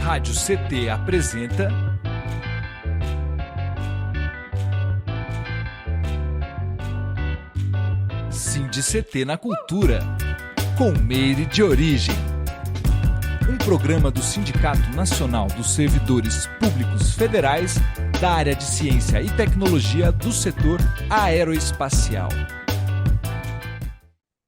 Rádio CT apresenta CT na Cultura, com Meire de Origem. Um programa do Sindicato Nacional dos Servidores Públicos Federais da área de Ciência e Tecnologia do setor aeroespacial.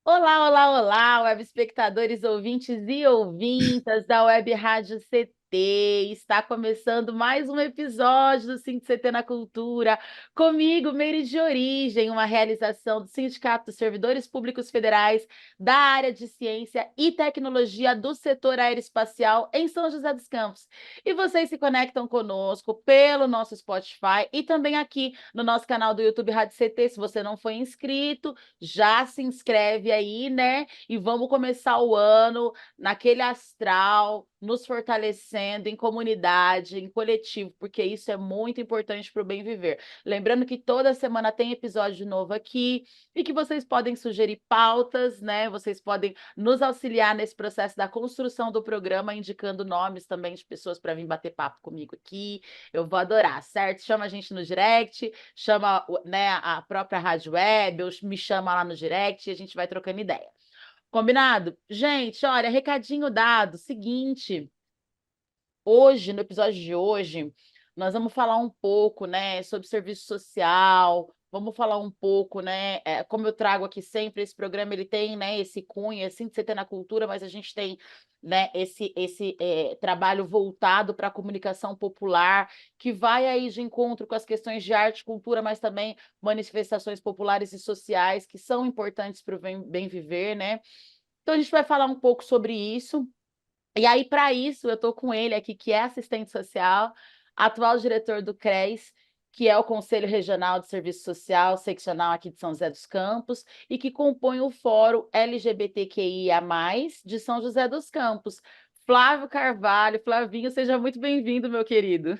Olá, olá, olá, web espectadores, ouvintes e ouvintas da Web Rádio CT. Está começando mais um episódio do CT na Cultura, comigo, Meire de Origem, uma realização do Sindicato dos Servidores Públicos Federais da área de Ciência e Tecnologia do setor aeroespacial em São José dos Campos. E vocês se conectam conosco pelo nosso Spotify e também aqui no nosso canal do YouTube Rádio CT. Se você não foi inscrito, já se inscreve aí, né? E vamos começar o ano naquele astral, nos fortalecendo em comunidade, em coletivo, porque isso é muito importante para o bem viver. Lembrando que toda semana tem episódio novo aqui e que vocês podem sugerir pautas, né? Vocês podem nos auxiliar nesse processo da construção do programa, indicando nomes também de pessoas para vir bater papo comigo aqui. Eu vou adorar, certo? Chama a gente no direct, chama, né, a própria Rádio Web, ou me chama lá no direct e a gente vai trocando ideia. Combinado? Gente, olha, recadinho dado, seguinte, hoje, no episódio de hoje, nós vamos falar um pouco, né, sobre serviço social, vamos falar um pouco, né, como eu trago aqui sempre, esse programa, ele tem, né, esse cunho, assim, de CT na cultura, mas a gente tem, né, esse trabalho voltado para a comunicação popular, que vai aí de encontro com as questões de arte e cultura, mas também manifestações populares e sociais, que são importantes para o bem viver, né? Então, a gente vai falar um pouco sobre isso. E aí, para isso, eu estou com ele aqui, que é assistente social, atual diretor do CRES, que é o Conselho Regional de Serviço Social Seccional aqui de São José dos Campos, e que compõe o Fórum LGBTQIA+, de São José dos Campos. Flávio Carvalho. Flavinho, seja muito bem-vindo, meu querido.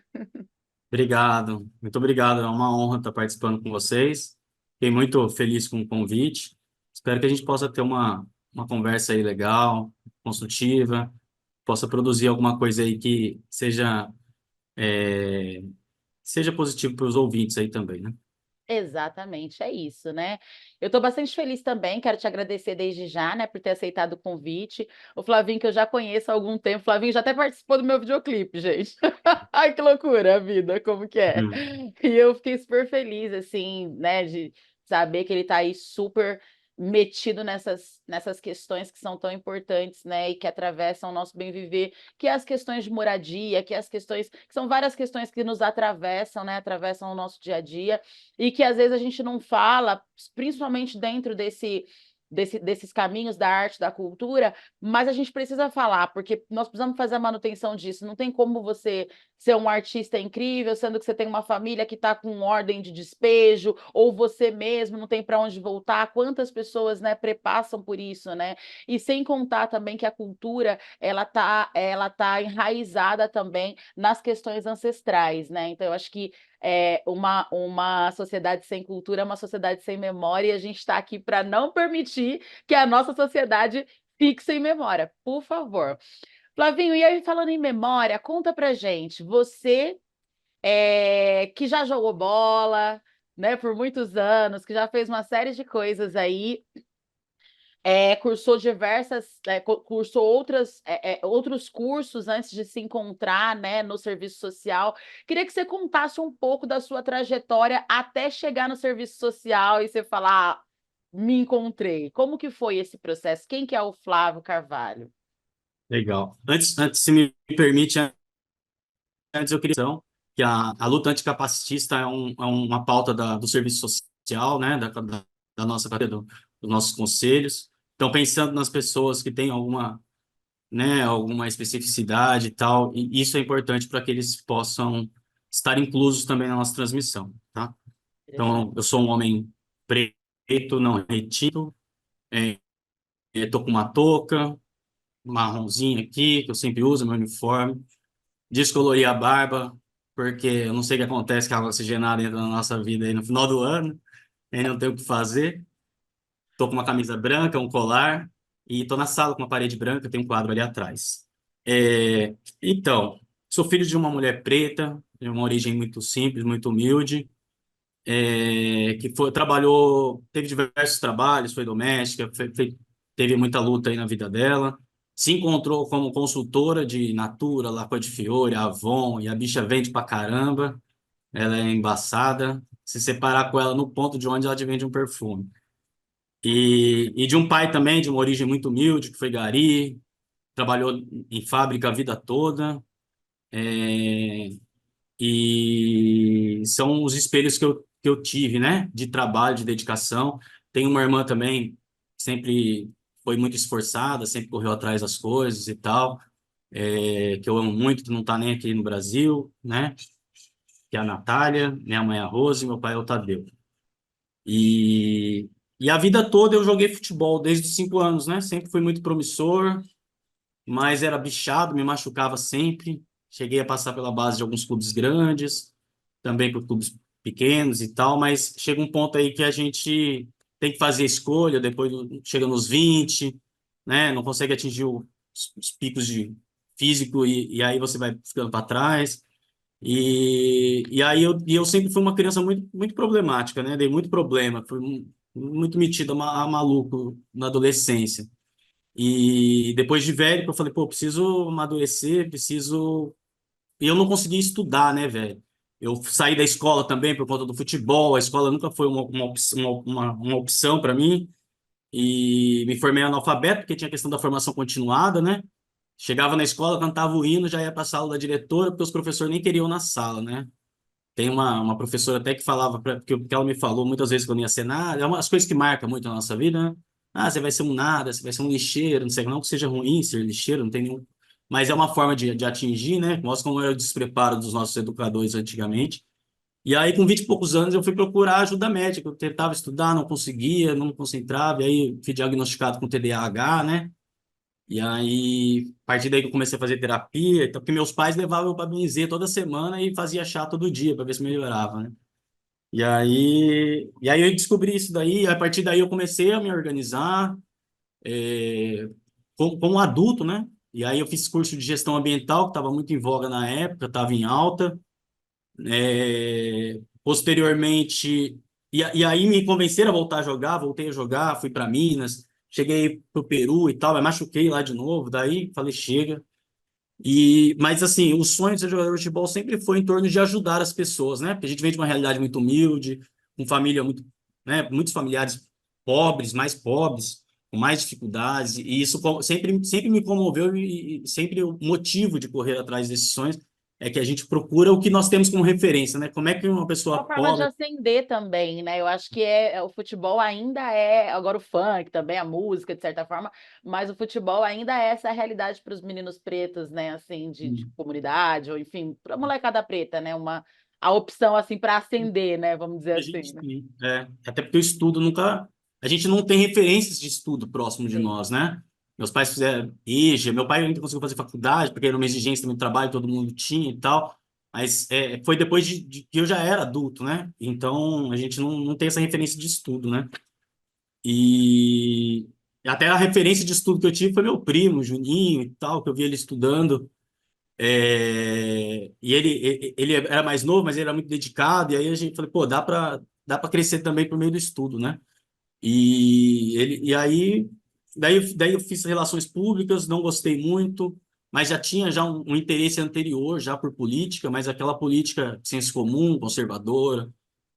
Obrigado, muito obrigado. É uma honra estar participando com vocês. Fiquei muito feliz com o convite. Espero que a gente possa ter uma conversa aí legal, construtiva, possa produzir alguma coisa aí que seja positivo para os ouvintes aí também, né? Exatamente, é isso, né? Eu estou bastante feliz também, quero te agradecer desde já, né, por ter aceitado o convite. O Flavinho, que eu já conheço há algum tempo, o Flavinho já até participou do meu videoclipe, gente. Ai, que loucura a vida, como que é? Hum. E eu fiquei super feliz, assim, né, de saber que ele está aí super metido nessas questões que são tão importantes, né, e que atravessam o nosso bem viver, que é as questões de moradia, que é as questões, que são várias questões que nos atravessam, né, atravessam o nosso dia a dia, e que às vezes a gente não fala, principalmente dentro desses caminhos da arte, da cultura, mas a gente precisa falar, porque nós precisamos fazer a manutenção disso. Não tem como você ser um artista incrível, sendo que você tem uma família que está com ordem de despejo, ou você mesmo não tem para onde voltar. Quantas pessoas, né, prepassam por isso, né? E sem contar também que a cultura, ela tá enraizada também nas questões ancestrais, né? Então, eu acho que uma sociedade sem cultura é uma sociedade sem memória, e a gente está aqui para não permitir que a nossa sociedade fique sem memória, por favor. Flavinho, e aí falando em memória, conta pra gente, você que já jogou bola, né, por muitos anos, que já fez uma série de coisas aí, cursou cursou outros cursos antes de se encontrar, né, no serviço social. Queria que você contasse um pouco da sua trajetória até chegar no serviço social e você falar, me encontrei. Como que foi esse processo? Quem que é o Flávio Carvalho? Legal. Antes, se me permite, antes eu queria dizer que a luta anticapacitista é uma pauta do serviço social, né, da nossa cadeia, dos nossos conselhos. Então, pensando nas pessoas que têm alguma, né, alguma especificidade e tal, e isso é importante para que eles possam estar inclusos também na nossa transmissão, tá? Interessante. Então, eu sou um homem preto, não retinto, estou com uma touca marronzinha aqui, que eu sempre uso, meu uniforme. Descolori a barba, porque eu não sei o que acontece com a água oxigenada entra na nossa vida aí no final do ano, aí não tem o que fazer. Tô com uma camisa branca, um colar, e tô na sala com uma parede branca, tem um quadro ali atrás. Então, Sou filho de uma mulher preta, de uma origem muito simples, muito humilde, trabalhou, teve diversos trabalhos, foi doméstica, teve muita luta aí na vida dela. Se encontrou como consultora de Natura, La Fiore, Avon, e a bicha vende pra caramba. Ela é embaçada. Se separar com ela no ponto de onde ela te vende um perfume. E de um pai também, de uma origem muito humilde, que foi gari, trabalhou em fábrica a vida toda. É, e são os espelhos que eu tive, né? De trabalho, de dedicação. Tenho uma irmã também, que sempre foi muito esforçada, sempre correu atrás das coisas e tal, que eu amo muito, que não está nem aqui no Brasil, né? Que é a Natália, minha mãe é a Rose, meu pai é o Tadeu. E, e a vida toda eu joguei futebol, desde os 5 anos, né? Sempre fui muito promissor, mas era bichado, me machucava sempre. Cheguei a passar pela base de alguns clubes grandes, também por clubes pequenos e tal, mas chega um ponto aí que a gente tem que fazer escolha, depois chega nos 20, né? Não consegue atingir os picos de físico e aí você vai ficando para trás. E aí eu sempre fui uma criança muito, muito problemática, né? Dei muito problema, fui muito metido a maluco na adolescência. E depois de velho, eu falei, pô, preciso amadurecer, preciso. E eu não conseguia estudar, né, velho? Eu saí da escola também por conta do futebol, a escola nunca foi uma opção para mim. E me formei analfabeto, porque tinha a questão da formação continuada, né? Chegava na escola, cantava o hino, já ia para a sala da diretora, porque os professores nem queriam na sala, né? Tem uma professora até que falava, que ela me falou muitas vezes que eu não ia ser nada, é uma das coisas que marcam muito na nossa vida, né? Ah, você vai ser um nada, você vai ser um lixeiro, não sei, não que seja ruim ser lixeiro, não tem nenhum. Mas é uma forma de atingir, né? Mostra como era o despreparo dos nossos educadores antigamente. E aí, com 20 e poucos anos, eu fui procurar ajuda médica. Eu tentava estudar, não conseguia, não me concentrava, e aí fui diagnosticado com TDAH, né? E aí, a partir daí que eu comecei a fazer terapia, então, porque meus pais levavam eu para benzer toda semana e fazia chá todo dia para ver se melhorava, né? E aí eu descobri isso daí, e a partir daí eu comecei a me organizar como adulto, né? E aí eu fiz curso de gestão ambiental, que estava muito em voga na época, estava em alta. Posteriormente, e aí me convenceram a voltar a jogar, voltei a jogar, fui para Minas, cheguei para o Peru e tal, mas machuquei lá de novo, daí falei, chega. Mas assim, o sonho de ser jogador de futebol sempre foi em torno de ajudar as pessoas, né? Porque a gente vem de uma realidade muito humilde, com família muito, né? Muitos familiares pobres, mais pobres, com mais dificuldades, e isso sempre me comoveu e sempre o motivo de correr atrás desses sonhos é que a gente procura o que nós temos como referência, né? Como é que uma Uma pessoa forma de pobre. ascender também, né? Eu acho que o futebol ainda agora o funk também, a música, de certa forma, mas o futebol ainda é essa realidade para os meninos pretos, né? Assim, de comunidade, ou enfim, para a molecada preta, né? A opção assim para ascender, né? Vamos dizer A assim, gente, né? até porque o estudo nunca. A gente não tem referências de estudo próximo de Sim. nós, né? Meus pais fizeram EJA, meu pai ainda conseguiu fazer faculdade, porque era uma exigência também do trabalho, todo mundo tinha e tal. Mas foi depois de que eu já era adulto, né? Então a gente não tem essa referência de estudo, né? E até a referência de estudo que eu tive foi meu primo, Juninho e tal, que eu vi ele estudando. E ele era mais novo, mas ele era muito dedicado, e aí a gente falou, pô, dá para crescer também por meio do estudo, né? Daí eu fiz relações públicas, não gostei muito, mas já tinha já um interesse anterior já por política, mas aquela política de senso comum, conservadora,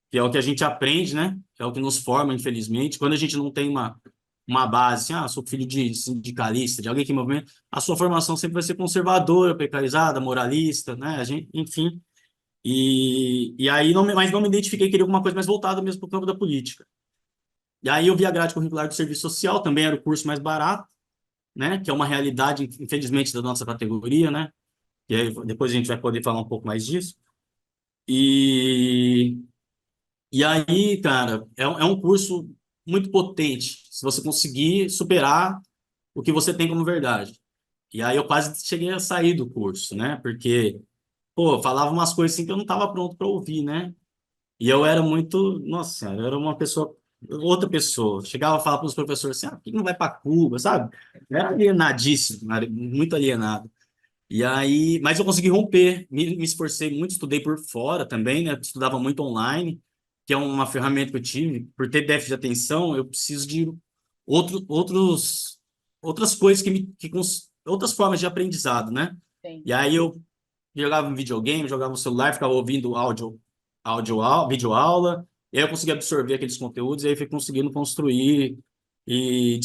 que é o que a gente aprende, né? É o que nos forma, infelizmente. Quando a gente não tem uma base, assim, sou filho de sindicalista, de alguém que movimenta, a sua formação sempre vai ser conservadora, precarizada, moralista, né? A gente, enfim. E aí, mas não me identifiquei, queria alguma coisa mais voltada mesmo para o campo da política. E aí eu vi a grade curricular do serviço social, também era o curso mais barato, né? Que é uma realidade, infelizmente, da nossa categoria, né? E aí, depois a gente vai poder falar um pouco mais disso. E, e aí, cara, é um curso muito potente, se você conseguir superar o que você tem como verdade. E aí eu quase cheguei a sair do curso, né? Porque, pô, falava umas coisas assim que eu não estava pronto para ouvir, né? E eu era muito, nossa senhora, eu era uma pessoa, outra pessoa. Chegava a falar para os professores assim, por que não vai para Cuba, sabe? Eu era alienadíssimo, muito alienado. E aí, mas eu consegui romper, me esforcei muito, estudei por fora também, né? Estudava muito online, que é uma ferramenta que eu tive. Por ter déficit de atenção, eu preciso de outras coisas outras formas de aprendizado, né? Sim. E aí eu jogava um videogame, jogava no celular, ficava ouvindo vídeo aula, e aí eu consegui absorver aqueles conteúdos, e aí fui conseguindo construir e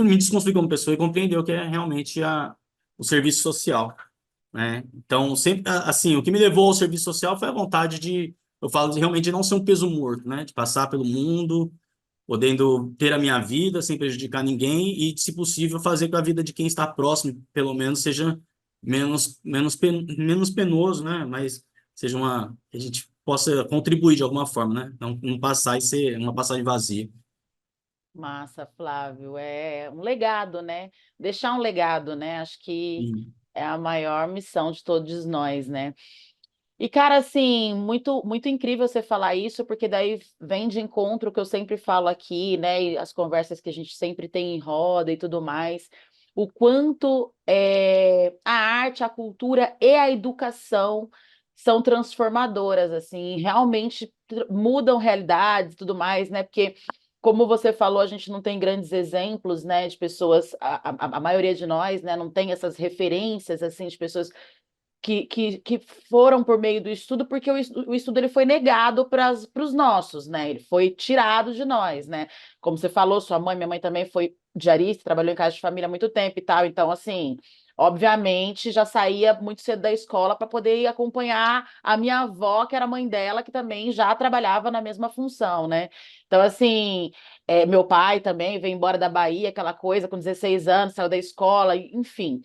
me desconstruir como pessoa e compreender o que é realmente o serviço social, né? Então, sempre, assim, o que me levou ao serviço social foi a vontade eu falo realmente de não ser um peso morto, né? De passar pelo mundo, podendo ter a minha vida sem prejudicar ninguém e, se possível, fazer com que a vida de quem está próximo, pelo menos, seja menos penoso, né? Mas seja que a gente possa contribuir de alguma forma, né? Não passar e ser uma passagem vazia. Massa, Flávio. É um legado, né? Deixar um legado, né? Acho que E, é a maior missão de todos nós, né? E, cara, assim, muito, muito incrível você falar isso, porque daí vem de encontro o que eu sempre falo aqui, né? E as conversas que a gente sempre tem em roda e tudo mais. O quanto a arte, a cultura e a educação são transformadoras, assim, realmente mudam realidades e tudo mais, né? Porque, como você falou, a gente não tem grandes exemplos, né, de pessoas, a maioria de nós, né, não tem essas referências, assim, de pessoas que foram por meio do estudo, porque o estudo ele foi negado para os nossos, né? Ele foi tirado de nós, né? Como você falou, sua mãe, minha mãe também foi diarista, trabalhou em casa de família há muito tempo e tal. Então, assim, obviamente, já saía muito cedo da escola para poder ir acompanhar a minha avó, que era mãe dela, que também já trabalhava na mesma função, né? Então, assim, meu pai também veio embora da Bahia, aquela coisa, com 16 anos, saiu da escola, enfim.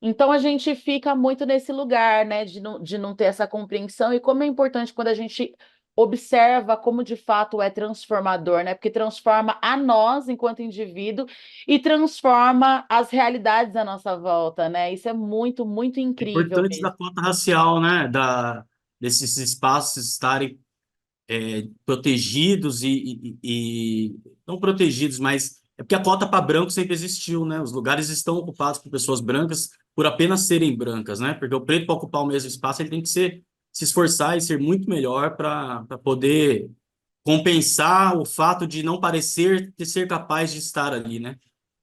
Então a gente fica muito nesse lugar, né, de não ter essa compreensão e como é importante quando a gente observa como de fato é transformador, né? Porque transforma a nós enquanto indivíduo e transforma as realidades à nossa volta, né? Isso é muito, muito é incrível importante da mesmo. cota racial, né? Desses espaços estarem protegidos não protegidos, mas é porque a cota para branco sempre existiu, né? Os lugares estão ocupados por pessoas brancas por apenas serem brancas, né? Porque o preto para ocupar o mesmo espaço ele tem que se esforçar e ser muito melhor para poder compensar o fato de não parecer ser capaz de estar ali, né?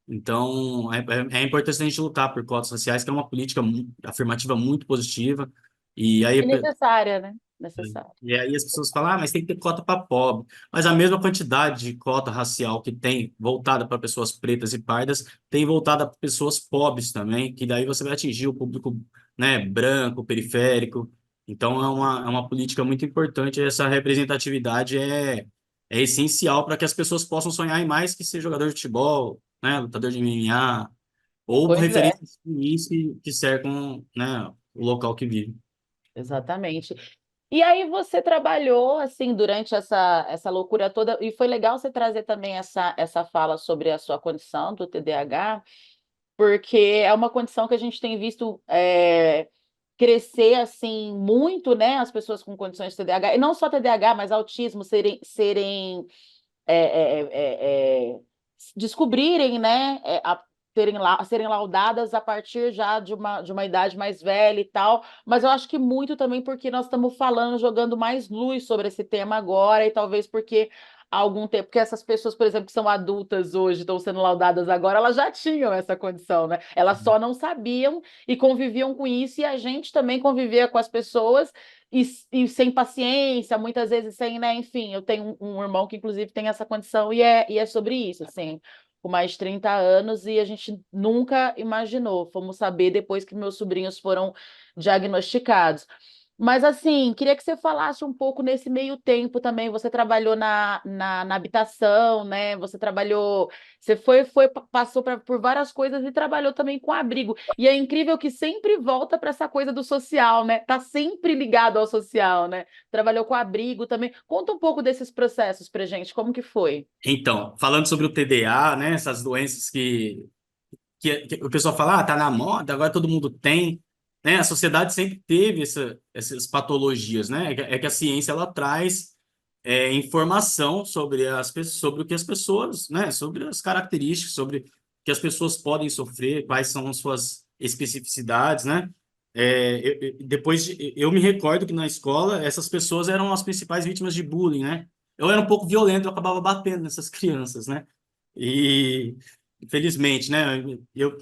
Então, é importante a gente lutar por cotas raciais, que é uma política afirmativa muito positiva. E aí, E necessária, né? Necessária. e aí as pessoas falam, mas tem que ter cota para pobre. Mas a mesma quantidade de cota racial que tem voltada para pessoas pretas e pardas, tem voltada para pessoas pobres também, que daí você vai atingir o público, né, branco, periférico. Então é uma política muito importante. Essa representatividade é essencial para que as pessoas possam sonhar em mais que ser jogador de futebol, né, lutador de MMA, ou Pois é. referências ruins que cercam, né, o local que vive. Exatamente. E aí você trabalhou assim durante essa loucura toda, e foi legal você trazer também essa fala sobre a sua condição do TDAH, porque é uma condição que a gente tem visto crescer assim muito, né? As pessoas com condições de TDAH, e não só TDAH, mas autismo serem é, é, descobrirem, né, serem laudadas a partir já de uma idade mais velha e tal, mas eu acho que muito também porque nós estamos falando, jogando mais luz sobre esse tema agora, e talvez porque há algum tempo, porque essas pessoas, por exemplo, que são adultas hoje, estão sendo laudadas agora, elas já tinham essa condição, né? Elas só não sabiam e conviviam com isso, e a gente também convivia com as pessoas e sem paciência, muitas vezes sem, né? Enfim, eu tenho um irmão que, inclusive, tem essa condição e é sobre isso, assim, com mais de 30 anos, e a gente nunca imaginou. Fomos saber depois que meus sobrinhos foram diagnosticados. Mas, assim, queria que você falasse um pouco nesse meio tempo também. Você trabalhou na habitação, né? Você trabalhou, você passou por várias coisas e trabalhou também com abrigo. E é incrível que sempre volta para essa coisa do social, né? Tá sempre ligado ao social, né? Trabalhou com abrigo também. Conta um pouco desses processos pra gente, como que foi? Então, falando sobre o TDA, né, essas doenças que o pessoal fala, tá na moda, agora todo mundo tem, né? A sociedade sempre teve essas patologias, né? É que a ciência ela traz informação sobre sobre o que as pessoas, né? Sobre as características, sobre o que as pessoas podem sofrer, quais são as suas especificidades, né? Eu me recordo que na escola essas pessoas eram as principais vítimas de bullying, né? Eu era um pouco violento, eu acabava batendo nessas crianças, né? E infelizmente, né? Eu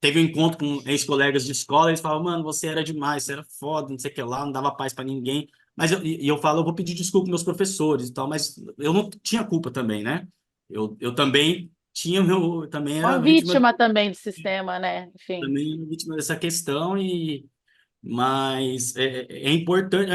teve um encontro com ex-colegas de escola, eles falavam, mano, você era demais, você era foda, não sei o que lá, não dava paz para ninguém. Mas eu falo, eu vou pedir desculpa aos meus professores e tal, mas eu não tinha culpa também, né? Eu também também Uma era vítima também do sistema, né? Enfim. também vítima dessa questão mas é importante.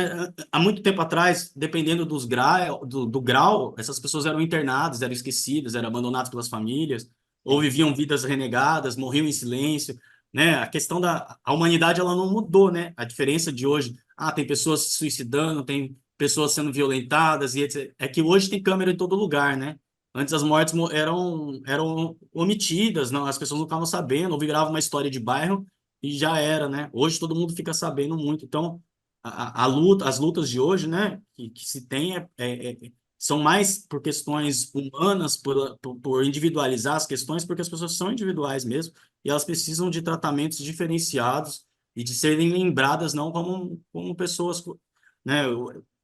Há muito tempo atrás, dependendo do grau, essas pessoas eram internadas, eram esquecidas, eram abandonadas pelas famílias, ou Sim. viviam vidas renegadas, morriam em silêncio, né? A questão a humanidade ela não mudou, né? A diferença de hoje, tem pessoas se suicidando, tem pessoas sendo violentadas e etc. É que hoje tem câmera em todo lugar, né? Antes as mortes eram omitidas, não, as pessoas não ficavam sabendo, ou viravam uma história de bairro e já era, né? Hoje todo mundo fica sabendo muito. Então, as lutas de hoje, né, que se tem são mais por questões humanas, por individualizar as questões, porque as pessoas são individuais mesmo, e elas precisam de tratamentos diferenciados e de serem lembradas não como pessoas, né,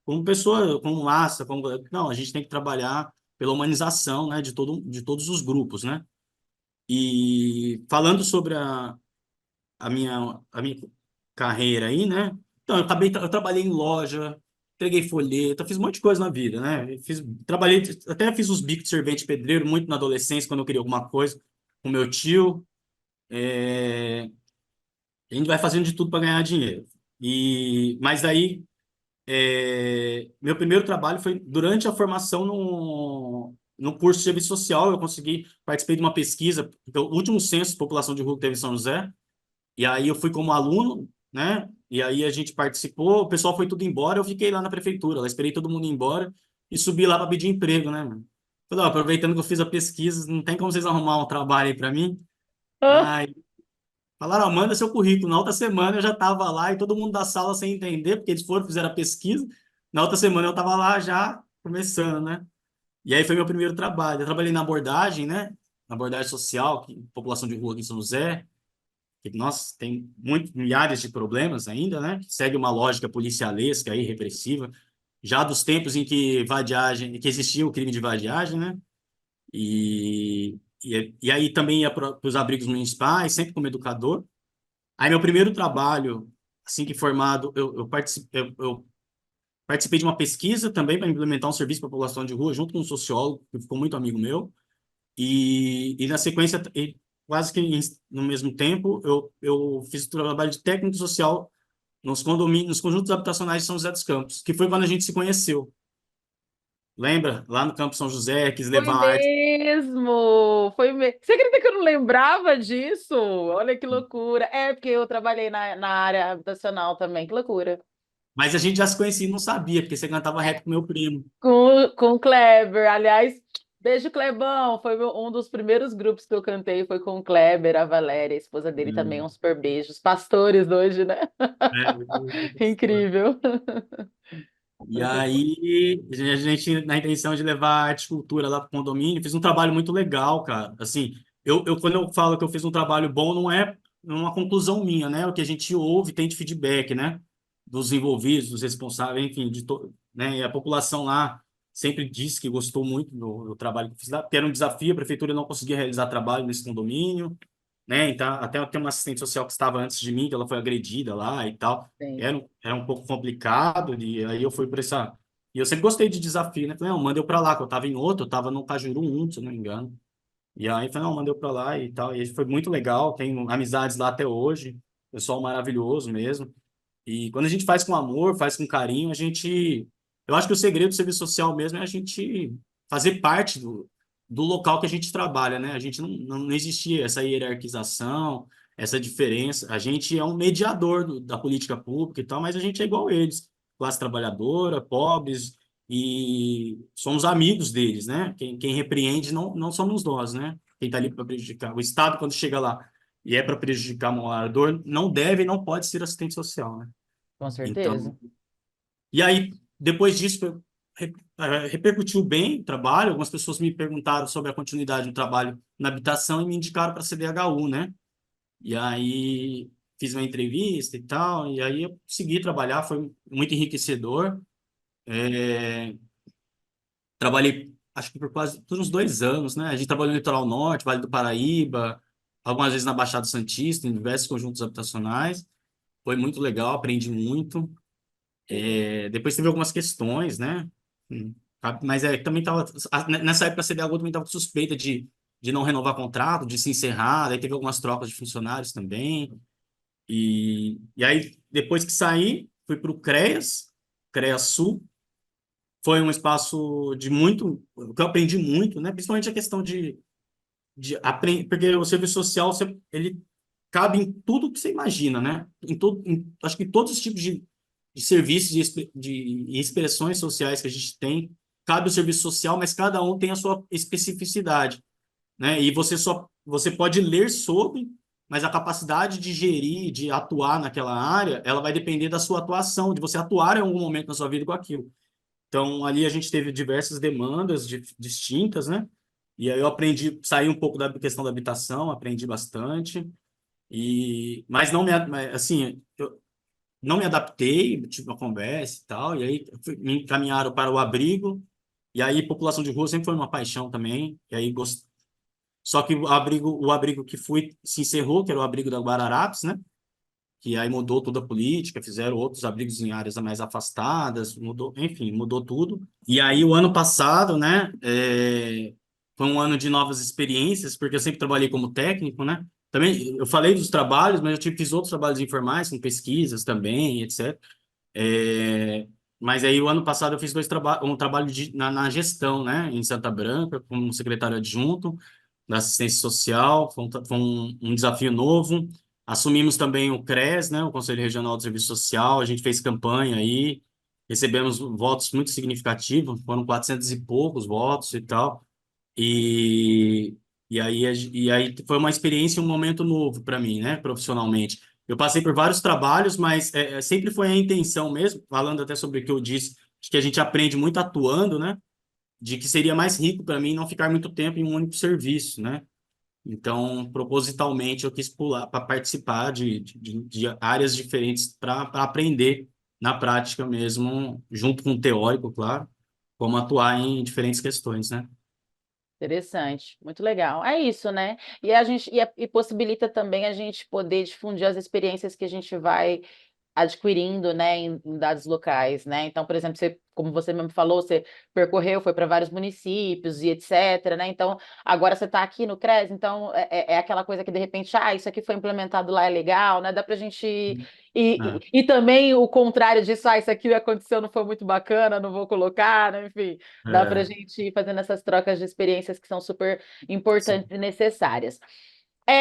como pessoa, como massa, não, a gente tem que trabalhar pela humanização, né, de todos os grupos, né? E falando sobre a minha carreira aí, né? Então, eu trabalhei em loja, entreguei folheto, fiz um monte de coisa na vida, né? Até fiz os bicos de servente pedreiro muito na adolescência, quando eu queria alguma coisa, com meu tio. É, a gente vai fazendo de tudo para ganhar dinheiro. Mas aí, meu primeiro trabalho foi durante a formação no curso de serviço social. Eu participei de uma pesquisa, do último censo de população de rua que teve em São José. E aí eu fui como aluno, né? E aí a gente participou, o pessoal foi tudo embora, eu fiquei lá na prefeitura, lá esperei todo mundo ir embora e subi lá para pedir emprego, né, mano? Falei, ó, aproveitando que eu fiz a pesquisa, não tem como vocês arrumar um trabalho aí para mim? Ah, Aí falaram, ó, manda seu currículo. Na outra semana eu já estava lá e todo mundo da sala sem entender, porque eles fizeram a pesquisa. Na outra semana eu estava lá já começando, né? E aí foi meu primeiro trabalho. Eu trabalhei na abordagem, né? Na abordagem social, população de rua aqui em São José que nós tem milhares de problemas ainda, né? Segue uma lógica policialesca aí, repressiva, já dos tempos em que existia o crime de vadiagem, né? E aí também ia para os abrigos municipais, sempre como educador. Aí meu primeiro trabalho, assim que formado, eu participei de uma pesquisa também para implementar um serviço para a população de rua, junto com um sociólogo, que ficou muito amigo meu. E na sequência, quase que no mesmo tempo, eu fiz o trabalho de técnico social nos condomínios, nos conjuntos habitacionais de São José dos Campos, que foi quando a gente se conheceu. Lembra? Lá no Campo São José, quis foi levar arte. mesmo! Você acredita que eu não lembrava disso? Olha que loucura. É, porque eu trabalhei na área habitacional também, que loucura. Mas a gente já se conhecia e não sabia, porque você cantava rap com meu primo. Com o Kleber. Aliás, beijo, Clebão. Foi um dos primeiros grupos que eu cantei, foi com o Kleber, a Valéria, a esposa dele também, um super beijos. Pastores hoje, né? É. Incrível. E Muito bom. aí, a gente, na intenção de levar arte e cultura lá para o condomínio, fiz um trabalho muito legal, cara. Assim, quando eu falo que eu fiz um trabalho bom, não é uma conclusão minha, né? O que a gente ouve, tem de feedback, né? Dos envolvidos, dos responsáveis, enfim, né? E a população lá sempre disse que gostou muito do trabalho que eu fiz lá, porque era um desafio, a prefeitura não conseguia realizar trabalho nesse condomínio, né? Então, até tem uma assistente social que estava antes de mim, que ela foi agredida lá e tal. Sim. Era um pouco complicado, e aí eu fui para essa. E eu sempre gostei de desafio, né? Falei, não, manda eu para lá, que eu estava em outro, eu estava no Cajuru 1, se eu não me engano. E aí, falei, não, manda eu para lá e tal. E foi muito legal, tenho amizades lá até hoje, pessoal maravilhoso mesmo. E quando a gente faz com amor, faz com carinho, a gente. Eu acho que o segredo do serviço social mesmo é a gente fazer parte do local que a gente trabalha, né? A gente não existia essa hierarquização, essa diferença. A gente é um mediador da política pública e tal, mas a gente é igual a eles, classe trabalhadora, pobres, e somos amigos deles, né? Quem repreende não somos nós, né? Quem está ali para prejudicar. O Estado, quando chega lá e é para prejudicar o morador, não deve e não pode ser assistente social, né? Com Então, certeza. e aí, depois disso, repercutiu bem o trabalho. Algumas pessoas me perguntaram sobre a continuidade do trabalho na habitação e me indicaram para a CDHU, né? E aí fiz uma entrevista e tal, e aí eu consegui trabalhar, foi muito enriquecedor. É, trabalhei, acho que por uns 2 anos, né? A gente trabalhou no Litoral Norte, Vale do Paraíba, algumas vezes na Baixada Santista, em diversos conjuntos habitacionais. Foi muito legal, aprendi muito. Depois teve algumas questões, né? Hum, Mas também estava. Nessa época a CDHU também estava suspeita de não renovar contrato, de se encerrar, daí teve algumas trocas de funcionários também. E aí, depois que saí, fui para o CREAS Sul. Foi um espaço de muito, que eu aprendi muito, né? Principalmente a questão de aprender, porque o serviço social, ele cabe em tudo que você imagina, né? Acho que todos os tipos de serviços de expressões sociais que a gente tem, cabe o serviço social, mas cada um tem a sua especificidade, né? E você pode ler sobre, mas a capacidade de gerir, de atuar naquela área, ela vai depender da sua atuação, de você atuar em algum momento na sua vida com aquilo. Então, ali a gente teve diversas demandas distintas, né? E aí eu aprendi, saí um pouco da questão da habitação, aprendi bastante. Mas não assim, eu não me adaptei, tive uma conversa e tal, e aí me encaminharam para o abrigo, e aí população de rua sempre foi uma paixão também, e aí só que o abrigo que fui se encerrou, que era o abrigo da Guararapes, né? Que aí mudou toda a política, fizeram outros abrigos em áreas mais afastadas, mudou, enfim, mudou tudo. E aí o ano passado, né, foi um ano de novas experiências, porque eu sempre trabalhei como técnico, né? Também eu falei dos trabalhos, mas fiz outros trabalhos informais, com pesquisas também, etc. É, mas aí o ano passado eu fiz um trabalho na gestão, né, em Santa Branca, como secretário adjunto da assistência social, foi um desafio novo. Assumimos também o CRES, né, o Conselho Regional de Serviço Social, a gente fez campanha aí, recebemos votos muito significativos, foram 400 e poucos votos e tal, e, e aí foi uma experiência, um momento novo para mim, né, profissionalmente. Eu passei por vários trabalhos, mas sempre foi a intenção mesmo, falando até sobre o que eu disse, de que a gente aprende muito atuando, né, de que seria mais rico para mim não ficar muito tempo em um único serviço, né? Então, propositalmente, eu quis pular para participar de áreas diferentes para aprender na prática mesmo, junto com o teórico, claro, como atuar em diferentes questões, né? Interessante, muito legal. É isso, né? E possibilita também a gente poder difundir as experiências que a gente vai adquirindo, né, em dados locais, né? Então, por exemplo, você, como você mesmo falou, você percorreu, foi para vários municípios e etc, né? Então, agora você está aqui no CRES, então é aquela coisa que de repente, isso aqui foi implementado lá, é legal, né? Dá para a gente É, e também o contrário disso, isso aqui aconteceu, não foi muito bacana, não vou colocar, né? Enfim, dá para a é, gente ir fazendo essas trocas de experiências que são super importantes e necessárias.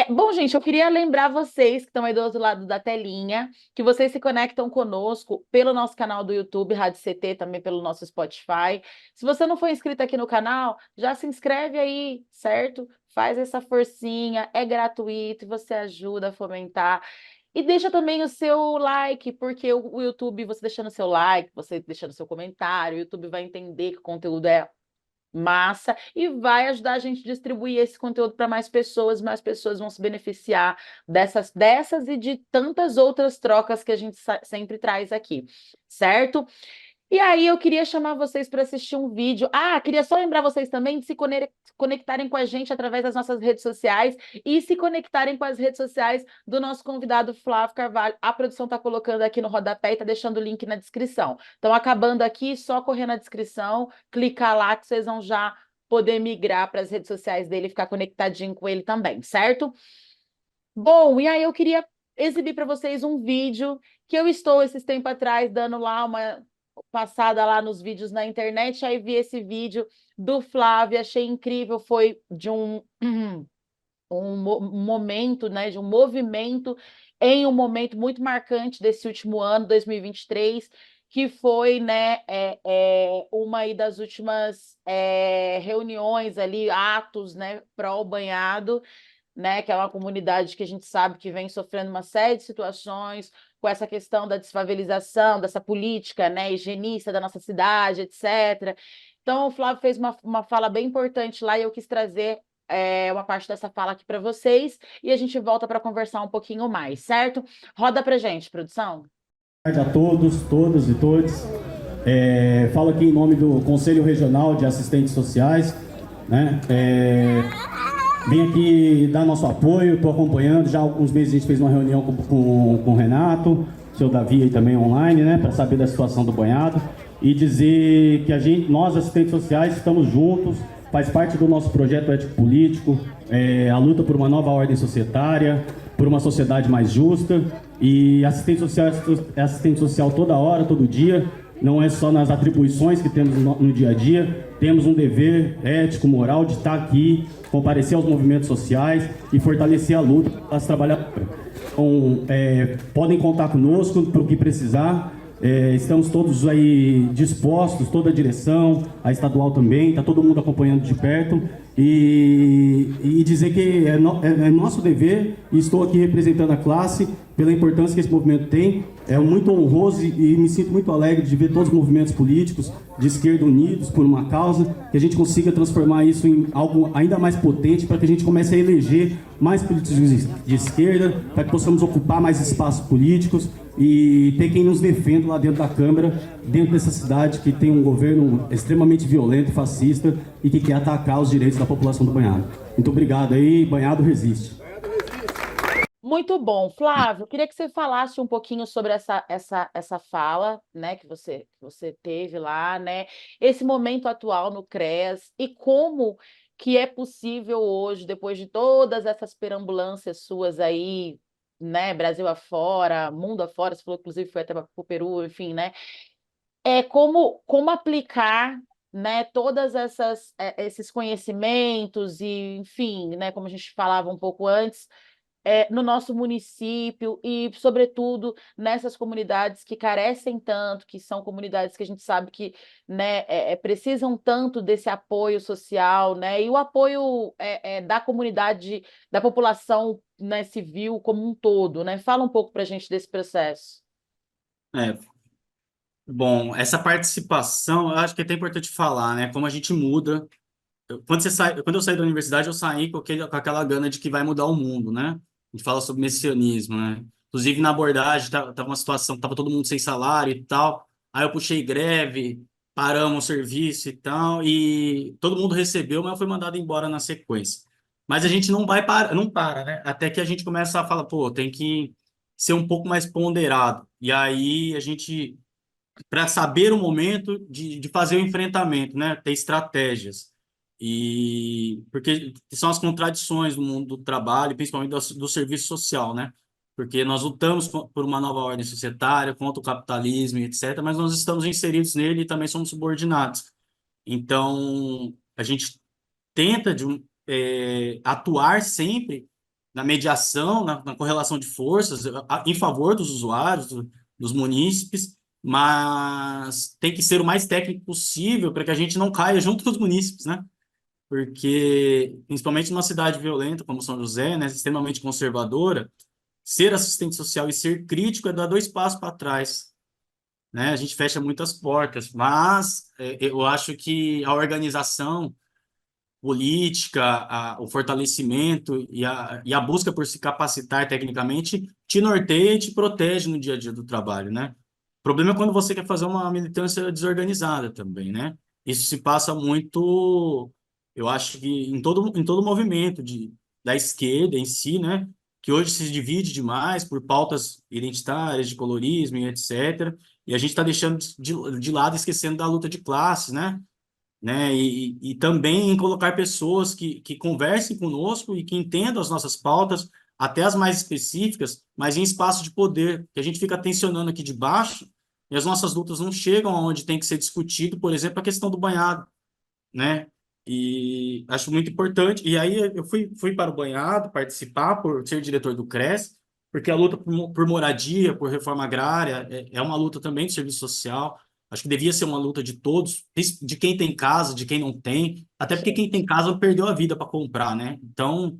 Bom, gente, eu queria lembrar vocês que estão aí do outro lado da telinha, que vocês se conectam conosco pelo nosso canal do YouTube, Rádio CT, também pelo nosso Spotify. Se você não for inscrito aqui no canal, já se inscreve aí, certo? Faz essa forcinha, é gratuito, você ajuda a fomentar. E deixa também o seu like, porque o YouTube, você deixando o seu like, você deixando o seu comentário, o YouTube vai entender que o conteúdo é massa e vai ajudar a gente a distribuir esse conteúdo para mais pessoas vão se beneficiar dessas e de tantas outras trocas que a gente sempre traz aqui, certo? E aí eu queria chamar vocês para assistir um vídeo. Queria só lembrar vocês também de se conectarem com a gente através das nossas redes sociais e se conectarem com as redes sociais do nosso convidado Flávio Carvalho. A produção está colocando aqui no rodapé e está deixando o link na descrição. Então, acabando aqui, só correr na descrição, clicar lá que vocês vão já poder migrar para as redes sociais dele e ficar conectadinho com ele também, certo? Bom, e aí eu queria exibir para vocês um vídeo que eu estou esses tempos atrás dando lá uma passada lá nos vídeos na internet, aí vi esse vídeo do Flávio, achei incrível, foi de um momento, né, de um movimento em um momento muito marcante desse último ano, 2023, que foi, né, uma aí das últimas reuniões ali, atos, né, pró-banhado, né, que é uma comunidade que a gente sabe que vem sofrendo uma série de situações com essa questão da desfavelização, dessa política, né, higienista da nossa cidade, etc. Então, o Flávio fez uma fala bem importante lá e eu quis trazer uma parte dessa fala aqui para vocês e a gente volta para conversar um pouquinho mais, certo? Roda pra gente, produção. Boa tarde a todos, todas e todos. Falo aqui em nome do Conselho Regional de Assistentes Sociais, né? Vim aqui dar nosso apoio, estou acompanhando. Já há alguns meses a gente fez uma reunião com o Renato, o seu Davi aí também online, né? Para saber da situação do banhado e dizer que nós, assistentes sociais, estamos juntos, faz parte do nosso projeto ético-político, a luta por uma nova ordem societária, por uma sociedade mais justa. E assistente social toda hora, todo dia, não é só nas atribuições que temos no dia a dia, temos um dever ético, moral de estar aqui, comparecer aos movimentos sociais e fortalecer a luta das trabalhadoras. Então, podem contar conosco para o que precisar. Estamos todos aí dispostos, toda a direção, a estadual também, está todo mundo acompanhando de perto e dizer que é nosso dever, e estou aqui representando a classe pela importância que esse movimento tem. É muito honroso e me sinto muito alegre de ver todos os movimentos políticos de esquerda unidos por uma causa, que a gente consiga transformar isso em algo ainda mais potente para que a gente comece a eleger mais políticos de esquerda, para que possamos ocupar mais espaços políticos e ter quem nos defenda lá dentro da Câmara, dentro dessa cidade que tem um governo extremamente violento, fascista e que quer atacar os direitos da população do Banhado. Muito obrigado aí, Banhado resiste. Muito bom. Flávio, queria que você falasse um pouquinho sobre essa fala, né, que você teve lá, né, esse momento atual no CREAS e como que é possível hoje, depois de todas essas perambulâncias suas aí, né, Brasil afora, mundo afora, você falou que inclusive foi até para o Peru, enfim, né, como aplicar, né, todas esses conhecimentos e, enfim, né, como a gente falava um pouco antes, no nosso município e, sobretudo, nessas comunidades que carecem tanto, que são comunidades que a gente sabe que, né, precisam tanto desse apoio social, né, e o apoio da comunidade, da população, né, civil como um todo, né? Fala um pouco para a gente desse processo. Bom, essa participação, eu acho que é até importante falar, né? Como a gente muda. Quando eu saí da universidade, eu saí com aquela gana de que vai mudar o mundo, né? A gente fala sobre messianismo, né? Inclusive, na abordagem, tava uma situação, tava todo mundo sem salário e tal. Aí eu puxei greve, paramos o serviço e tal, e todo mundo recebeu, mas eu fui mandado embora na sequência. Mas a gente não para, né? Até que a gente começa a falar, pô, tem que ser um pouco mais ponderado. E aí a gente, para saber o momento de fazer o enfrentamento, né? Ter estratégias. E porque são as contradições do mundo do trabalho, principalmente do serviço social, né? Porque nós lutamos por uma nova ordem societária, contra o capitalismo, e etc., mas nós estamos inseridos nele e também somos subordinados. Então, a gente tenta atuar sempre na mediação, na correlação de forças, em favor dos usuários, dos munícipes, mas tem que ser o mais técnico possível para que a gente não caia junto com os munícipes, né? Porque, principalmente numa cidade violenta como São José, né, extremamente conservadora, ser assistente social e ser crítico é dar 2 passos para trás, né? A gente fecha muitas portas, mas eu acho que a organização política, o fortalecimento e a busca por se capacitar tecnicamente te norteia e te protege no dia a dia do trabalho, né? O problema é quando você quer fazer uma militância desorganizada também, né? Isso se passa muito, eu acho que em todo movimento da esquerda em si, né? Que hoje se divide demais por pautas identitárias, de colorismo e etc. E a gente está deixando de lado, esquecendo da luta de classes, né? E também em colocar pessoas que conversem conosco e que entendam as nossas pautas, até as mais específicas, mas em espaço de poder, que a gente fica tensionando aqui de baixo e as nossas lutas não chegam aonde tem que ser discutido, por exemplo, a questão do banhado, né? E acho muito importante. E aí eu fui para o banhado participar por ser diretor do CRES, porque a luta por moradia, por reforma agrária, é uma luta também de serviço social. Acho que devia ser uma luta de todos, de quem tem casa, de quem não tem, até porque quem tem casa perdeu a vida para comprar, né? Então,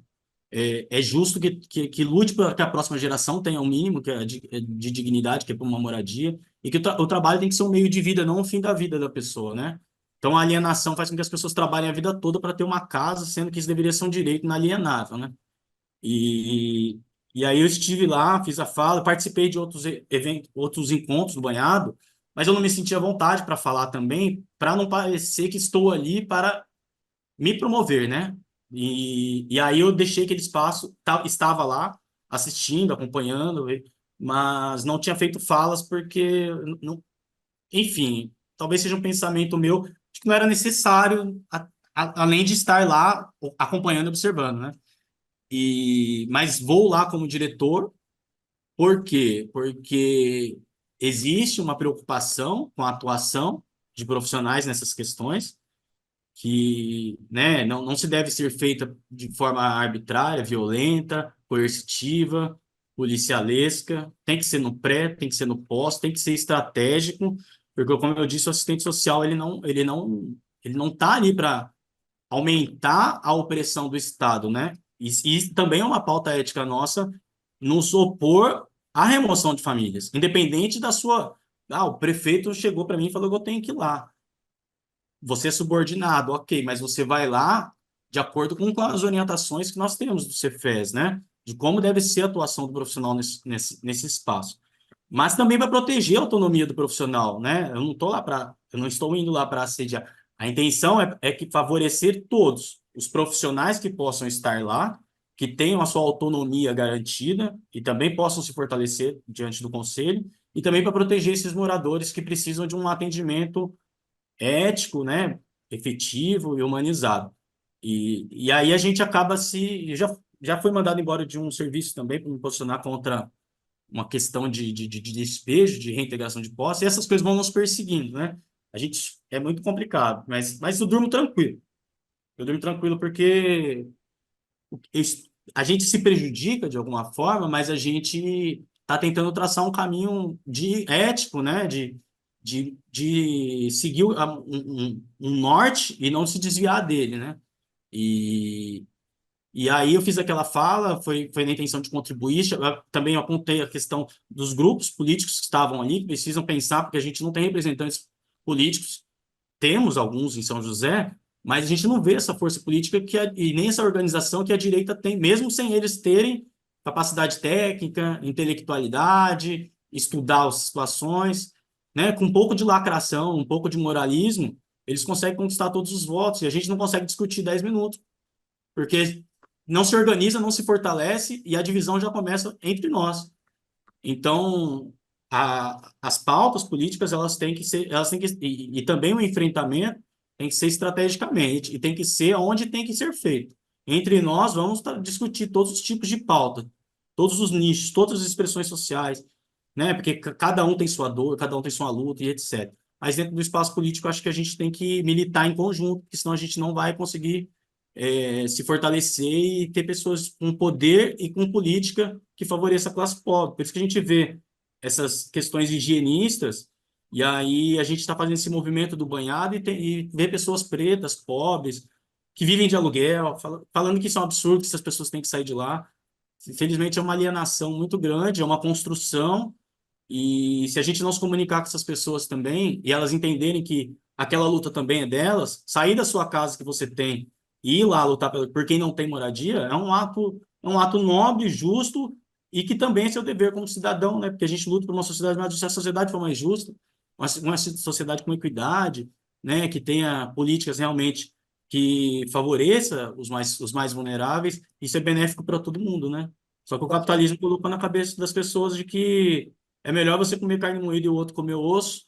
é justo que lute para que a próxima geração tenha o mínimo que é de dignidade, que é para uma moradia, e que o trabalho tem que ser um meio de vida, não o fim da vida da pessoa, né? Então, a alienação faz com que as pessoas trabalhem a vida toda para ter uma casa, sendo que isso deveria ser um direito inalienável, né? E, e aí eu estive lá, fiz a fala, participei de outros eventos, outros encontros do banhado, mas eu não me sentia à vontade para falar também, para não parecer que estou ali para me promover, né? E aí eu deixei aquele espaço, estava lá assistindo, acompanhando, mas não tinha feito falas porque, enfim, talvez seja um pensamento meu de que não era necessário, além de estar lá acompanhando e observando, né? Mas vou lá como diretor, por quê? Porque existe uma preocupação com a atuação de profissionais nessas questões, que, né, não se deve ser feita de forma arbitrária, violenta, coercitiva, policialesca, tem que ser no pré, tem que ser no pós, tem que ser estratégico, porque, como eu disse, o assistente social, ele não está ali para aumentar a opressão do Estado, né? E também é uma pauta ética nossa nos opor à remoção de famílias, independente da sua... Ah, o prefeito chegou para mim e falou que eu tenho que ir lá. Você é subordinado, ok, mas você vai lá de acordo com as orientações que nós temos do Cefes, né? De como deve ser a atuação do profissional nesse espaço. Mas também para proteger a autonomia do profissional, né? Eu não estou indo lá para assediar. A intenção é que favorecer todos os profissionais que possam estar lá, que tenham a sua autonomia garantida e também possam se fortalecer diante do conselho, e também para proteger esses moradores que precisam de um atendimento ético, né, efetivo e humanizado. E aí a gente acaba se... Já foi mandado embora de um serviço também para me posicionar contra uma questão de despejo, de reintegração de posse, e essas coisas vão nos perseguindo, né? A gente... É muito complicado, mas eu durmo tranquilo. Eu durmo tranquilo porque a gente se prejudica de alguma forma, mas a gente está tentando traçar um caminho ético, né? De seguir um norte e não se desviar dele, né? E, e aí eu fiz aquela fala, foi na intenção de contribuir, também apontei a questão dos grupos políticos que estavam ali, que precisam pensar, porque a gente não tem representantes políticos, temos alguns em São José, mas a gente não vê essa força política e nem essa organização que a direita tem, mesmo sem eles terem capacidade técnica, intelectualidade, estudar as situações, né? Com um pouco de lacração, um pouco de moralismo, eles conseguem conquistar todos os votos e a gente não consegue discutir 10 minutos, porque não se organiza, não se fortalece e a divisão já começa entre nós. Então, as pautas políticas, elas têm que, e também o enfrentamento tem que ser estrategicamente, e tem que ser onde tem que ser feito. Entre nós, vamos discutir todos os tipos de pauta, todos os nichos, todas as expressões sociais, né? Porque cada um tem sua dor, cada um tem sua luta e etc. Mas dentro do espaço político, acho que a gente tem que militar em conjunto, porque senão a gente não vai conseguir se fortalecer e ter pessoas com poder e com política que favoreça a classe pobre. Por isso que a gente vê essas questões higienistas, e aí a gente está fazendo esse movimento do banhado e vê pessoas pretas, pobres, que vivem de aluguel, falando que isso é um absurdo, que essas pessoas têm que sair de lá. Infelizmente, é uma alienação muito grande, é uma construção, e se a gente não se comunicar com essas pessoas também, e elas entenderem que aquela luta também é delas, sair da sua casa que você tem e ir lá lutar por quem não tem moradia, é um ato nobre, justo, e que também é seu dever como cidadão, né? Porque a gente luta por uma sociedade mais justa, se a sociedade for mais justa, uma sociedade com equidade, né? Que tenha políticas realmente que favoreça os mais vulneráveis, isso é benéfico para todo mundo, né? Só que o capitalismo colocou na cabeça das pessoas de que é melhor você comer carne moída e o outro comer osso,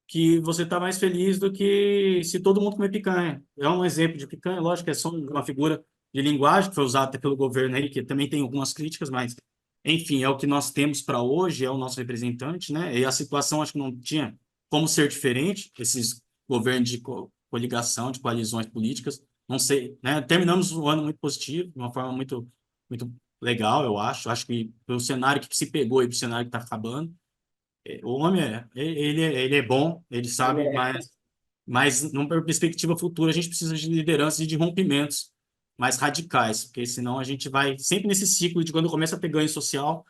que você está mais feliz do que se todo mundo comer picanha. É um exemplo de picanha, lógico, é só uma figura de linguagem que foi usada até pelo governo aí, que também tem algumas críticas, mas, enfim, é o que nós temos para hoje, é o nosso representante, né? E a situação acho que não tinha como ser diferente, esses governos de coligação, de coalizões políticas, não sei, né? Terminamos um ano muito positivo, de uma forma muito legal, eu acho. Acho que o cenário que se pegou e o cenário que está acabando, o homem ele é bom, ele sabe, mas numa perspectiva futura a gente precisa de lideranças e de rompimentos mais radicais, porque senão a gente vai sempre nesse ciclo de quando começa a ter ganho social,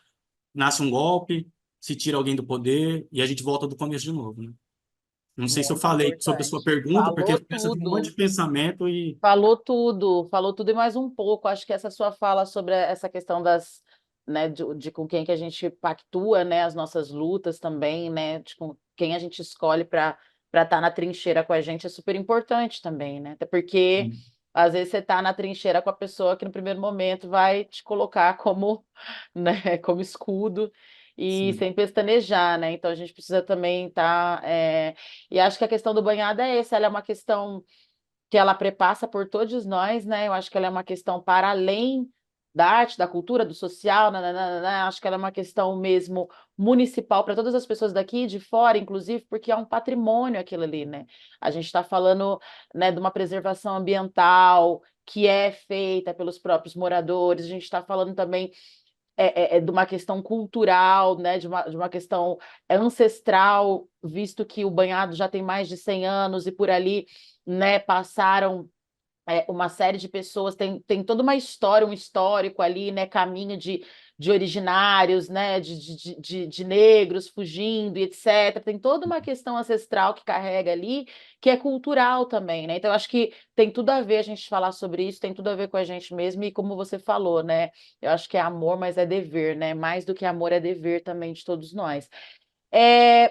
nasce um golpe, se tira alguém do poder e a gente volta do começo de novo, né? Não sei se eu Muito falei sobre a sua importante. pergunta, porque Falou essa de um monte tudo. de pensamento e Falou tudo e mais um pouco. Acho que essa sua fala sobre essa questão das, né, de com quem que a gente pactua, né, as nossas lutas também, né, de com quem a gente escolhe para estar na trincheira com a gente é super importante também, né? Até porque às vezes você está na trincheira com a pessoa que no primeiro momento vai te colocar como, né, como escudo e sim, sem pestanejar, né? Então a gente precisa também estar. E acho que a questão do banhado é essa, ela é uma questão que ela prepassa por todos nós, né? Eu acho que ela é uma questão para além da arte, da cultura, do social, nananana. Acho que ela é uma questão mesmo municipal para todas as pessoas daqui e de fora, inclusive, porque é um patrimônio aquilo ali, né? A gente está falando, né, de uma preservação ambiental que é feita pelos próprios moradores, a gente está falando também de uma questão cultural, né, de uma questão ancestral, visto que o banhado já tem mais de 100 anos e por ali, né, passaram uma série de pessoas, tem toda uma história, um histórico ali, né, caminho de originários, né, de negros fugindo e etc. Tem toda uma questão ancestral que carrega ali, que é cultural também, né? Então, eu acho que tem tudo a ver a gente falar sobre isso, tem tudo a ver com a gente mesmo, e como você falou, né? Eu acho que é amor, mas é dever, né? Mais do que amor é dever também de todos nós.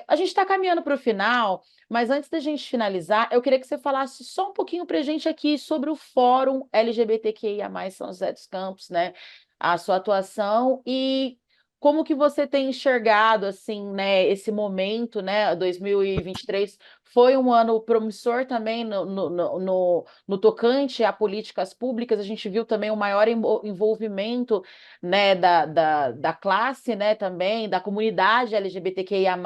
A gente está caminhando para o final, mas antes da gente finalizar, eu queria que você falasse só um pouquinho para a gente aqui sobre o Fórum LGBTQIA+, São José dos Campos, né? A sua atuação e como que você tem enxergado, assim, né, esse momento, né? 2023 foi um ano promissor também no tocante a políticas públicas. A gente viu também o maior envolvimento, né, da classe, né, também, da comunidade LGBTQIA+,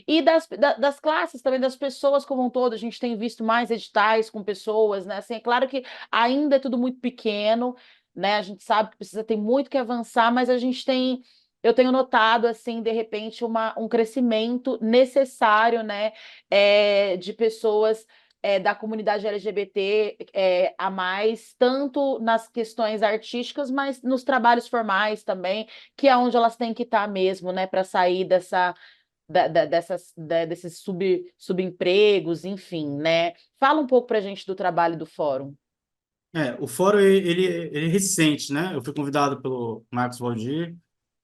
e das classes também, das pessoas como um todo. A gente tem visto mais editais com pessoas, né, assim, é claro que ainda é tudo muito pequeno, né, a gente sabe que precisa ter muito que avançar, mas eu tenho notado, assim, de repente, um crescimento necessário, né, de pessoas da comunidade LGBT a mais, tanto nas questões artísticas, mas nos trabalhos formais também, que é onde elas têm que estar mesmo, né, para sair desses subempregos, enfim, né? Fala um pouco para a gente do trabalho do fórum. o fórum ele é recente, né? Eu fui convidado pelo Marcos Valdir,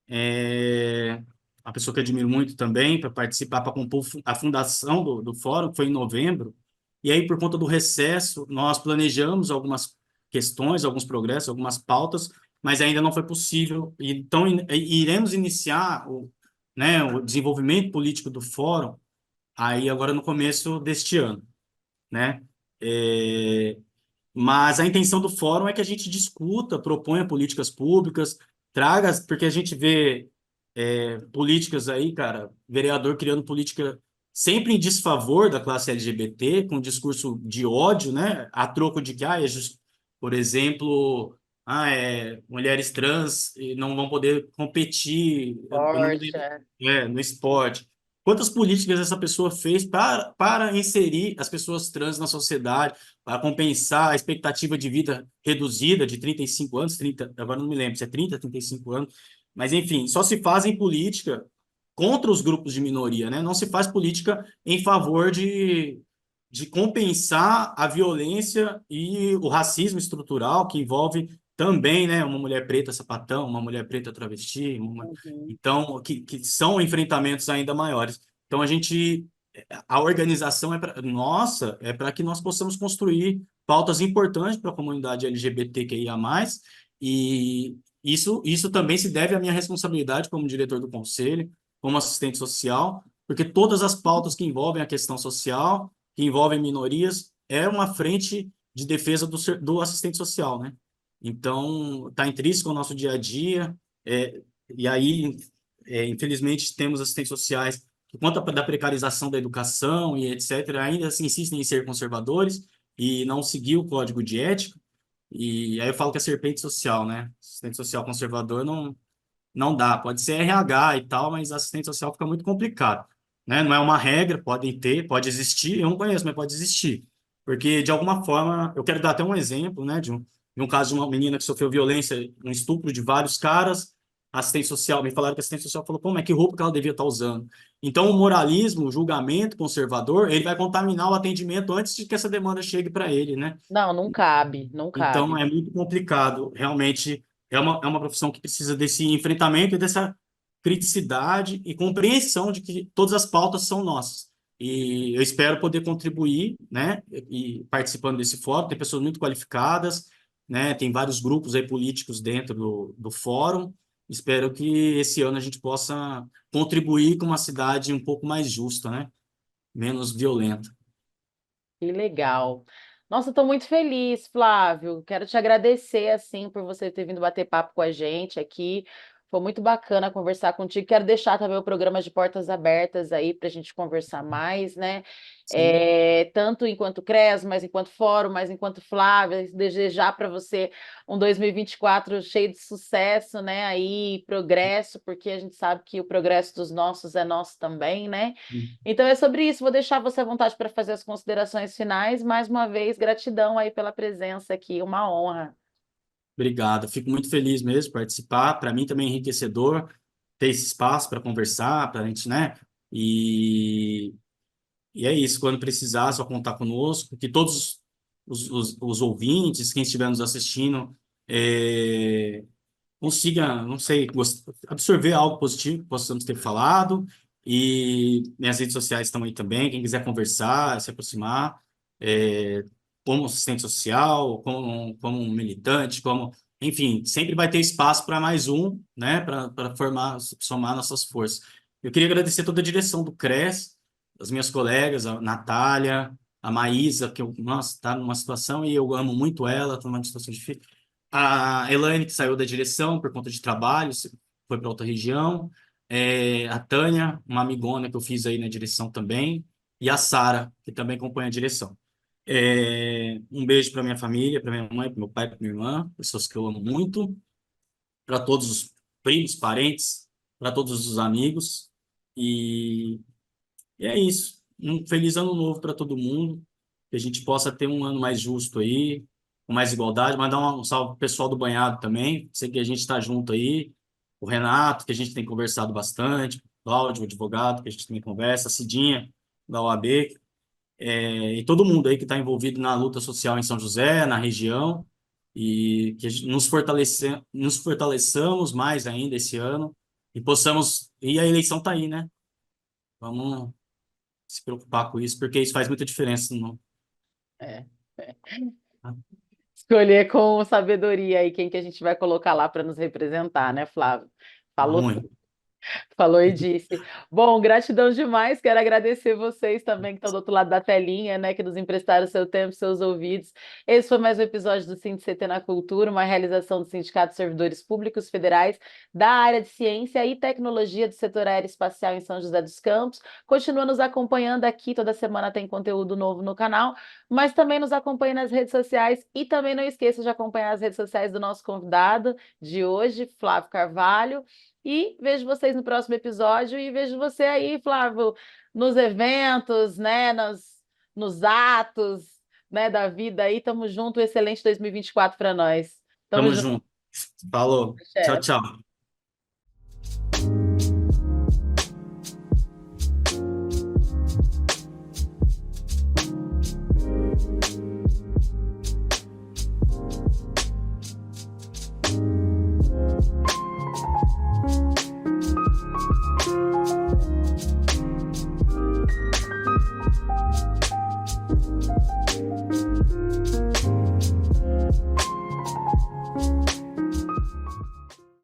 é, uma pessoa que eu admiro muito também, para participar, para compor a fundação do fórum, que foi em novembro. E aí, por conta do recesso, nós planejamos algumas questões, alguns progressos, algumas pautas, mas ainda não foi possível. Então, iremos iniciar o desenvolvimento político do fórum aí agora no começo deste ano, né? É, mas a intenção do fórum é que a gente discuta, proponha políticas públicas, traga, porque a gente vê políticas aí, cara, vereador criando política sempre em desfavor da classe LGBT, com discurso de ódio, né? A troco de que, por exemplo, mulheres trans não vão poder competir, eu não me Forte, lembro, no esporte. Quantas políticas essa pessoa fez para inserir as pessoas trans na sociedade, para compensar a expectativa de vida reduzida de 35 anos, 30, agora não me lembro se é 30, 35 anos, mas, enfim, só se faz em política contra os grupos de minoria, né? Não se faz política em favor de compensar a violência e o racismo estrutural que envolve também, né, uma mulher preta sapatão, uma mulher preta travesti, uhum. então, que são enfrentamentos ainda maiores. Então, a organização é para que nós possamos construir pautas importantes para a comunidade LGBTQIA+, e isso também se deve à minha responsabilidade como diretor do conselho, como assistente social, porque todas as pautas que envolvem a questão social, que envolvem minorias, é uma frente de defesa do assistente social, né? Então, está intrínseco ao nosso dia a dia, e aí, infelizmente, temos assistentes sociais que, quanto da precarização da educação e etc., ainda se insistem em ser conservadores e não seguir o código de ética. E aí eu falo que é serpente social, né? Assistente social conservador não dá. Pode ser RH e tal, mas assistente social fica muito complicado, né? Não é uma regra, podem ter, pode existir, eu não conheço, mas pode existir. Porque, de alguma forma, eu quero dar até um exemplo, né? De um caso de uma menina que sofreu violência, um estupro de vários caras, a assistente social, me falaram que a assistente social falou, pô, mas que roupa que ela devia estar usando. Então, o moralismo, o julgamento conservador, ele vai contaminar o atendimento antes de que essa demanda chegue para ele, né? Não, não cabe, não Então, cabe. é muito complicado. Realmente, é uma profissão que precisa desse enfrentamento e dessa criticidade e compreensão de que todas as pautas são nossas. E eu espero poder contribuir, né? E participando desse fórum, tem pessoas muito qualificadas, né? Tem vários grupos aí políticos dentro do fórum. Espero que esse ano a gente possa contribuir com uma cidade um pouco mais justa, né? Menos violenta. Que legal. Nossa, estou muito feliz, Flávio. Quero te agradecer assim por você ter vindo bater papo com a gente aqui. Foi muito bacana conversar contigo. Quero deixar também o programa de portas abertas aí para a gente conversar mais, né? Sim. Tanto enquanto CRES, mas enquanto Fórum, mas enquanto Flávia, desejar para você um 2024 cheio de sucesso, né? Aí, progresso, porque a gente sabe que o progresso dos nossos é nosso também, né? Então é sobre isso. Vou deixar você à vontade para fazer as considerações finais. Mais uma vez, gratidão aí pela presença aqui, uma honra. Obrigado, fico muito feliz mesmo de participar. Para mim também é enriquecedor ter esse espaço para conversar, para a gente, né? E, e é isso, quando precisar, é só contar conosco, que todos os ouvintes, quem estiver nos assistindo, consiga, não sei, absorver algo positivo que possamos ter falado. E minhas redes sociais estão aí também. Quem quiser conversar, se aproximar, é, como assistente social, como um militante, enfim, sempre vai ter espaço para mais um, né, para formar, somar nossas forças. Eu queria agradecer toda a direção do CRES, as minhas colegas, a Natália, a Maísa, que eu, nossa, está numa situação e eu amo muito ela, está numa situação difícil. A Elaine, que saiu da direção por conta de trabalho, foi para outra região. A Tânia, uma amigona que eu fiz aí na direção também. E a Sara, que também acompanha a direção. Um beijo para minha família, para minha mãe, para meu pai, para minha irmã, pessoas que eu amo muito. Para todos os primos, parentes, para todos os amigos. E, e é isso. Um feliz ano novo para todo mundo. Que a gente possa ter um ano mais justo aí, com mais igualdade. Mandar um salve pro pessoal do Banhado também. Sei que a gente está junto aí. O Renato, que a gente tem conversado bastante. O Cláudio, o advogado, que a gente também conversa. A Cidinha, da OAB. E todo mundo aí que está envolvido na luta social em São José, na região. E que a gente nos fortaleçamos mais ainda esse ano. E possamos. E a eleição está aí, né? Vamos se preocupar com isso, porque isso faz muita diferença no. É. Escolher com sabedoria aí quem que a gente vai colocar lá para nos representar, né, Flávio? Falou. Ruim. Falou e disse. Bom, gratidão demais. Quero agradecer vocês também que estão do outro lado da telinha, né, que nos emprestaram seu tempo, seus ouvidos. Esse foi mais um episódio do CT na Cultura, uma realização do Sindicato de Servidores Públicos Federais da área de Ciência e Tecnologia do setor aeroespacial em São José dos Campos. Continua nos acompanhando aqui, toda semana tem conteúdo novo no canal, mas também nos acompanhe nas redes sociais e também não esqueça de acompanhar as redes sociais do nosso convidado de hoje, Flávio Carvalho. E vejo vocês no próximo episódio e vejo você aí, Flávio, nos eventos, né, nos atos, né, da vida aí. Tamo junto, excelente 2024 para nós. Tamo Tamo junto, junto. Falou. Tchau, chefe. tchau.